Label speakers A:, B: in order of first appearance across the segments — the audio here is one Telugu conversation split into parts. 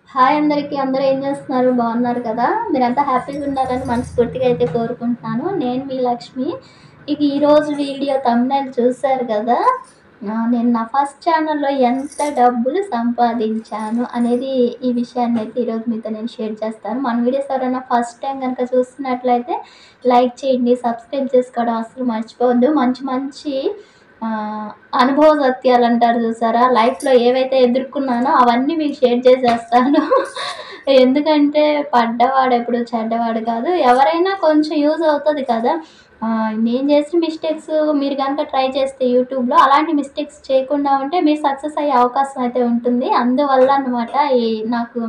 A: హాయ్ అందరికీ. అందరూ ఏం చేస్తున్నారు? బాగున్నారు కదా! మీరంతా హ్యాపీగా ఉండాలని మనస్ఫూర్తిగా అయితే కోరుకుంటున్నాను. నేను మీ లక్ష్మి. ఇక ఈరోజు వీడియో థంబ్‌నెయిల్ చూసారు కదా! నేను నా ఫస్ట్ ఛానల్‌లో ఎంత డబ్బులు సంపాదించాను అనేది ఈ విషయాన్నయితే ఈరోజు మీతో నేను షేర్ చేస్తాను. మన వీడియోస్ ఎవరైనా ఫస్ట్ టైమ్ గనుక చూస్తున్నట్లయితే లైక్ చేయండి, సబ్స్క్రైబ్ చేసుకోవడం అస్సలు మర్చిపోవద్దు. మంచి మంచి అనుభవ సత్యాలంటారు చూసారా? లైఫ్‌లో ఏవైతే ఎదుర్కొన్నానో అవన్నీ మీకు షేర్ చేసేస్తాను. ఎందుకంటే పడ్డవాడెప్పుడు చెడ్డవాడు కాదు. ఎవరైనా కొంచెం యూజ్ అవుతది కదా! నేను చేసిన మిస్టేక్స్ మీరు గనుక ట్రై చేస్తే యూట్యూబ్‌లో అలాంటి మిస్టేక్స్ చేయకుండా ఉంటే మీరు సక్సెస్ అయ్యే అవకాశం అయితే ఉంటుంది. అందువల్ల అన్నమాట నాకు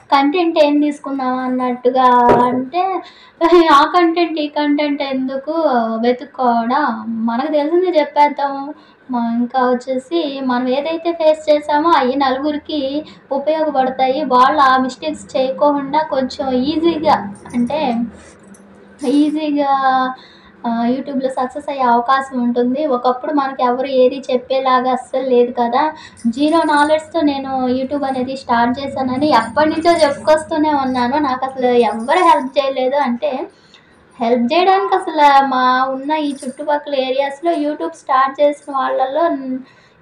A: కంటెంట్ ఏం తీసుకుందామా అన్నట్టుగా అంటే ఆ కంటెంట్, ఈ కంటెంట్ ఎందుకు వెతుక్కోవడం. మనకు తెలిసింది చెప్పేద్దాము. ఇంకా వచ్చేసి మనం ఏదైతే ఫేస్ చేసామో అయి నలుగురికి ఉపయోగపడతాయి. వాళ్ళు ఆ మిస్టేక్స్ చేయకోకుండా కొంచెం అంటే ఈజీగా యూట్యూబ్‌లో సక్సెస్ అయ్యే అవకాశం ఉంటుంది. ఒకప్పుడు మనకు ఎవరు ఏది చెప్పేలాగా అస్సలు లేదు కదా! జీరో నాలెడ్జ్‌తో నేను యూట్యూబ్ అనేది స్టార్ట్ చేశానని ఎప్పటినుంచో చెప్పుకొస్తూనే ఉన్నాను. నాకసలు ఎవ్వరు హెల్ప్ చేయలేదు. అంటే హెల్ప్ జేయడానికి మా ఉన్న ఈ చుట్టుపక్కల ఏరియాస్‌లో యూట్యూబ్ స్టార్ట్ చేసిన వాళ్ళలో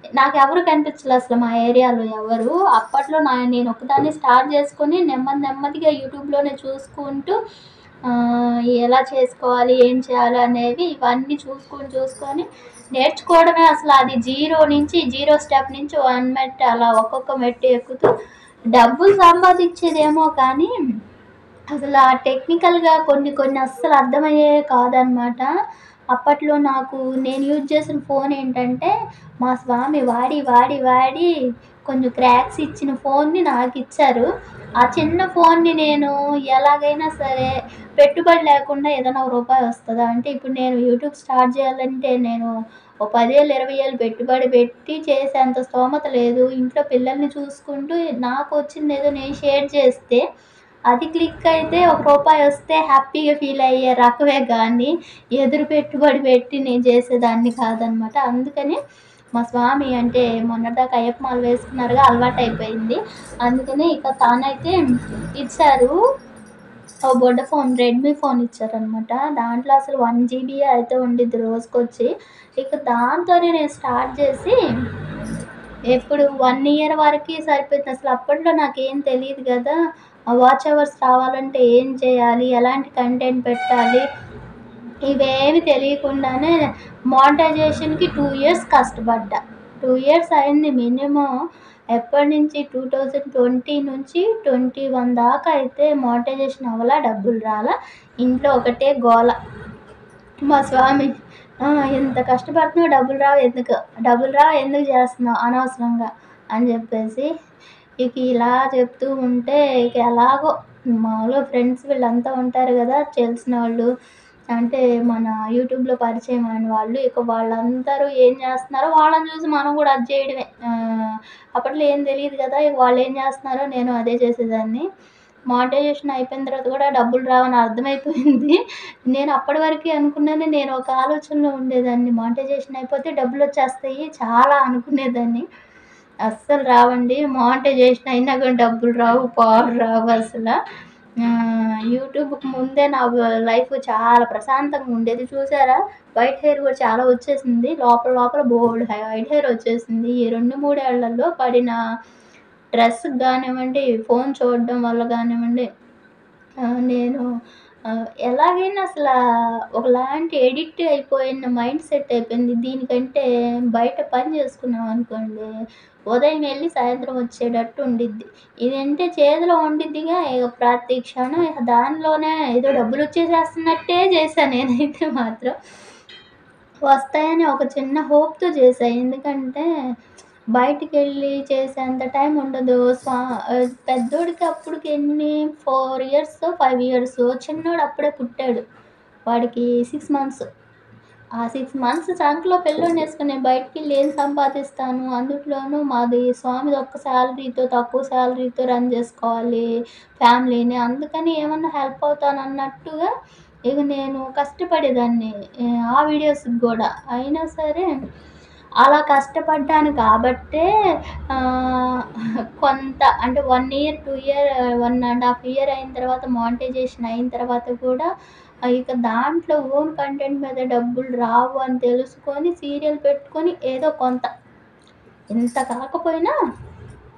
A: నాకెవరు కనిపించలే అసలు మా ఏరియాలో ఎవరు. అప్పట్లో నేనొక్కదాన్నే స్టార్ట్ చేసుకొని నెమ్మదిగా యూట్యూబ్‌లోనే చూసుకుంటూ ఎలా చేసుకోవాలి, ఏం చేయాలి అనేవి ఇవన్నీ చూసుకొని నేర్చుకోవడమే అసలు. అది జీరో స్టెప్ నుంచి 1 మెట్టు అలా ఒక్కొక్క మెట్టు ఎక్కుతూ డబ్బులు సంపాదించేదేమో కానీ అసలు ఆ టెక్నికల్‌గా కొన్ని అస్సలు అర్థమయ్యేవి కాదనమాట. అప్పట్లో నేను యూజ్ చేసిన ఫోన్ ఏంటంటే, మా స్వామి వాడి కొంచెం క్రాక్స్ ఇచ్చిన ఫోన్‌ని నాకిచ్చారు. ఆ చిన్న ఫోన్‌ని నేను ఎలాగైనా సరే పెట్టుబడి లేకుండా ఏదైనా ఒక రూపాయి వస్తదా? అంటే ఇప్పుడు నేను యూట్యూబ్ స్టార్ట్ చేయాలంటే నేను ఓ 10,000, 20,000 పెట్టుబడి పెట్టి చేసేంత స్తోమత లేదు. ఇంట్లో పిల్లల్ని చూసుకుంటూ నాకొచ్చిందేదో నేను షేర్ చేస్తే అది క్లిక్ అయితే ఒక రూపాయి వస్తే హ్యాపీగా ఫీల్ అయ్యే రకమే గానీ, ఎదురు పెట్టుబడి పెట్టి నేను చేసేదాన్ని కాదనమాట. అందుకని మా స్వామి అంటే మొన్నటిదాకా అయ్యప్ప మాల వేసుకున్నారుగా అలవాటయిపోయింది. అందుకని ఇక తానైతే ఇచ్చారు. ఓ బొడ్డ ఫోన్, రెడ్‌మీ ఫోన్ ఇచ్చారనమాట. దాంట్లో అసలు 1 జీబీయే అయితే ఉండిద్ది రోజుకొచ్చి. ఇక దాంతోనే నేను స్టార్ట్ చేసి ఎప్పుడు 1 ఇయర్ వరకి సరిపోయింది. అసలు అప్పట్లో నాకేం తెలీదు గదా! వాచ్ అవర్స్ రావాలంటే ఏం చేయాలి? ఎలాంటి కంటెంట్ పెట్టాలి? ఇవేమి తెలియకుండానే మానిటైజేషన్‌కి 2 ఇయర్స్ కష్టపడ్డా. 2 ఇయర్స్ అయింది మినిమమ్. ఎప్పటినుంచి 2020 నుంచి 21 దాకా అయితే మానిటైజేషన్ అవ్వలా, డబ్బులు రాలా. ఇంట్లో ఒకటే గోల. మా స్వామి ఇంత కష్టపడుతున్నావు డబ్బులు రావు ఎందుకు చేస్తున్నావు అనవసరంగా అని చెప్పేసి ఇక ఇలా చెప్తూ ఉంటే ఇక ఎలాగో మామూలుగా ఫ్రెండ్స్ వీళ్ళంతా ఉంటారు కదా! తెలిసినోళ్ళు. అంటే మన యూట్యూబ్‌లో పరిచయమైన వాళ్ళు. ఇక వాళ్ళందరూ ఏం చేస్తున్నారో వాళ్ళని చూసి మనం కూడా అది చేయడమే. అప్పట్లో ఏం తెలీదు కదా! ఇక వాళ్ళేం చేస్తున్నారో నేను అదే చేసేదాన్ని. మానిటైజేషన్ అయిపోయిన తర్వాత కూడా డబ్బులు రావని అర్థమైపోయింది. నేను అప్పటి వరకే అనుకున్నాను. నేను ఒక ఆలోచనలో ఉండేదాన్ని. మానిటైజేషన్ అయిపోతే డబ్బులొచ్చేస్తాయి చాలా అనుకునేదాన్ని. అస్సలు రావండి. మానిటైజేషన్ అయినా గాని డబ్బులు రావు, పాడు రావు అసల. యూట్యూబ్‌కి ముందే నా లైఫ్ చాలా ప్రశాంతంగా ఉండేది. చూసారా? వైట్ హెయిర్ కూడా చాలా వచ్చేసింది. లోపల బోలెడు వైట్ హెయిర్ వచ్చేసింది. ఈ 2, 3 ఏళ్లలో పడిన స్ట్రెస్‌కి గానివ్వండి, ఫోను చూడడం వల్ల గానివ్వండి, నేను ఎలాగైనా ఒకలాంటి ఎడిక్ట్ అయిపోయిన మైండ్ సెట్ అయిపోయింది. దీనికంటే బయట పని చేసుకున్నామనుకోండి, ఉదయం ఎళ్లి సాయంత్రం వచ్చేటట్టు ఉండిద్ది. ఇదంటే చేతిలో ఉండిద్దిగా ఇక ప్రతి క్షణం ఇక దానిలోనే ఏదో డబ్బులొచ్చేసేస్తున్నట్టే చేశా నేనైతే మాత్రం. వస్తాయని ఒక చిన్న హోప్‌తో చేశా. ఎందుకంటే బయటికెళ్ళి చేసేంత టైం ఉండదు. పెద్దోడికి అప్పటికి 4 ఇయర్సో, 5 ఇయర్సో, చిన్నోడు అప్పుడే పుట్టాడు. వాడికి 6 మంత్స్. ఆ 6 మంత్స్ చంకలో పిల్లోడినేసుకొని నేను బయటికెళ్ళి ఏం సంపాదిస్తాను? అందుట్లోనూ మాది స్వామిది ఒక్క సాలరీతో, తక్కువ సాలరీతో రన్ జేసుకోవాలి ఫ్యామిలీని. అందుకని ఏమన్నా హెల్ప్ అవుతానన్నట్టుగా ఇక నేను కష్టపడేదాన్ని. ఆ వీడియోస్‌కి గూడా. అయినా సరే అలా కష్టపడ్డాను కాబట్టే ఆహ్, కొంత అంటే 1 ఇయర్, 2 ఇయర్, 1 ½ ఇయర్ అయిన తర్వాత మానిటైజేషన్ అయిన తర్వాత కూడా ఇక దాంట్లో ఓన్ కంటెంట్ మీద డబ్బులు రావు అని తెలుసుకొని సీరియల్ పెట్టుకొని ఏదో కొంత ఇంత కాకపోయినా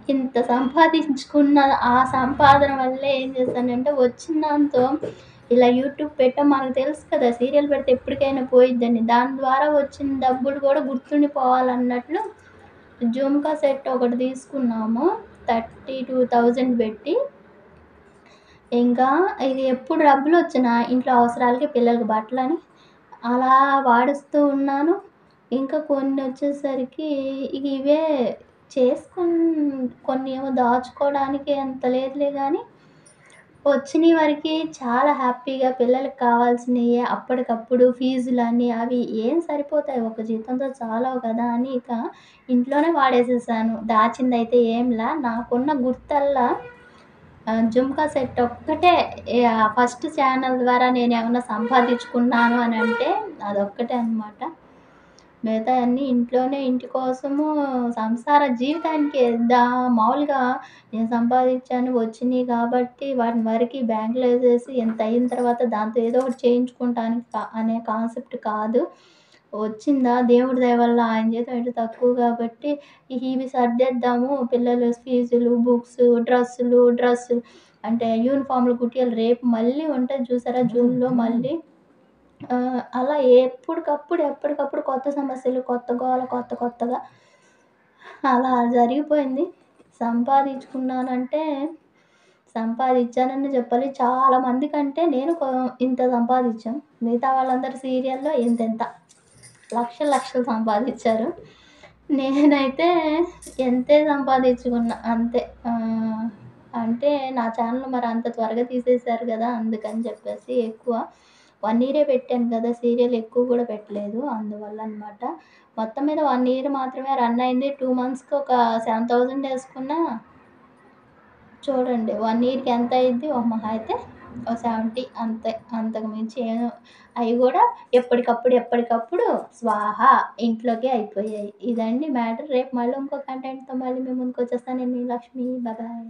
A: ఇంత సంపాదించుకున్న ఆ సంపాదన వల్లే ఏం చేశానంటే వచ్చిన దాంతో ఇలా యూట్యూబ్ పెట్టాం. మనకు తెలుసు కదా! సీరియల్ పెడితే ఎప్పటికైనా పోయిద్దని. దాని ద్వారా వచ్చిన డబ్బులు కూడా గుర్తుండిపోవాలన్నట్లు జుమ్కా సెట్ ఒకటి తీసుకున్నాము. 32,000 పెట్టి. ఇంకా ఇది ఎప్పుడు డబ్బులొచ్చినా ఇంట్లో అవసరాలకి, పిల్లలకి బట్టలని అలా వాడిస్తూ ఉన్నాను. ఇంకా కొన్నొచ్చేసరికి ఇక ఇవే చేసుకున్ కొన్నేమో దాచుకోవడానికి అంత లేదులే గానీ, వచ్చినయి వరకి చాలా హ్యాపీగా పిల్లలకి కావాల్సినయి అప్పటికప్పుడు ఫీజులని అవి ఏం సరిపోతాయి, ఒక జీతంతో చాలవు కదా అని ఇక ఇంట్లోనే వాడేసేసాను. దాచిందయితే ఏంలా. నాకున్న గుర్తల్లా జుంకా సెట్ ఒక్కటే ఫస్ట్ ఛానల్ ద్వారా నేనేమన్నా సంపాదించుకున్నాను అనంటే అదొక్కటే అనమాట. మిగతాయన్నీ ఇంట్లోనే ఇంటి కోసము సంసార జీవితానికే మామూలుగా నేను సంపాదించాను, వచ్చినియి కాబట్టి వాటిని వరకి బ్యాంక్‌లో ఏసేసి ఇంతయిన తర్వాత దాంతో ఏదో ఒకటి చేయించుకుంటానికి అనే కాన్సెప్ట్ కాదు. వచ్చిందా దేవుడి దయ వల్ల ఆయన జీతం ఏంటో తక్కువ కాబట్టి ఇవి సర్దేద్దాము. పిల్లల ఫీజులు, బుక్స్, డ్రెస్సులు అంటే యూనిఫార్మ్‌లు కుట్టియాలి. రేపు మళ్ళీ ఉంటది చూసారా జూన్‌లో మళ్ళీ. అలా ఎప్పటికప్పుడు కొత్త సమస్యలు, కొత్త గోల కొత్తగా అలా జరిగిపోయింది. సంపాదించుకున్నానంటే సంపాదిచ్చాననే చెప్పాలి. చాలా మందికంటే నేను ఇంత సంపాదిచ్చాం. మిగతా వాళ్ళందరూ సీరియల్‌లో ఇంతింత లక్షలు సంపాదిచ్చారు. నేనైతే ఎంతే సంపాదించుకున్నా అంతే. అంటే నా ఛానెల్ మరి అంత త్వరగా తీసేశారు గదా! అందుకని చెప్పేసి ఎక్కువ 1 ఇయరే పెట్టాను కదా! సీరియల్ ఎక్కువ గూడా పెట్టలేదు. అందువల్లనమాట. మొత్తం మీద 1 ఇయర్ మాత్రమే రన్ అయింది. 2 మంత్స్‌కి ఒక 7,000 యేసుకున్నా చూడండి 1 ఇయర్‌కి ఎంత అయ్యిద్ది? మహా అయితే ఓ 70 అంతే. అంతకు మించి అయి గూడా ఎప్పటికప్పుడు స్వాహా ఇంట్లోకే అయిపోయాయి. ఇదండి మ్యాటర్. రేపు మళ్ళీ ఇంకో కంటెంట్‌తో మళ్ళీ మీ ముందుకొచ్చేస్తాను. నేను మీ లక్ష్మి. బాయ్.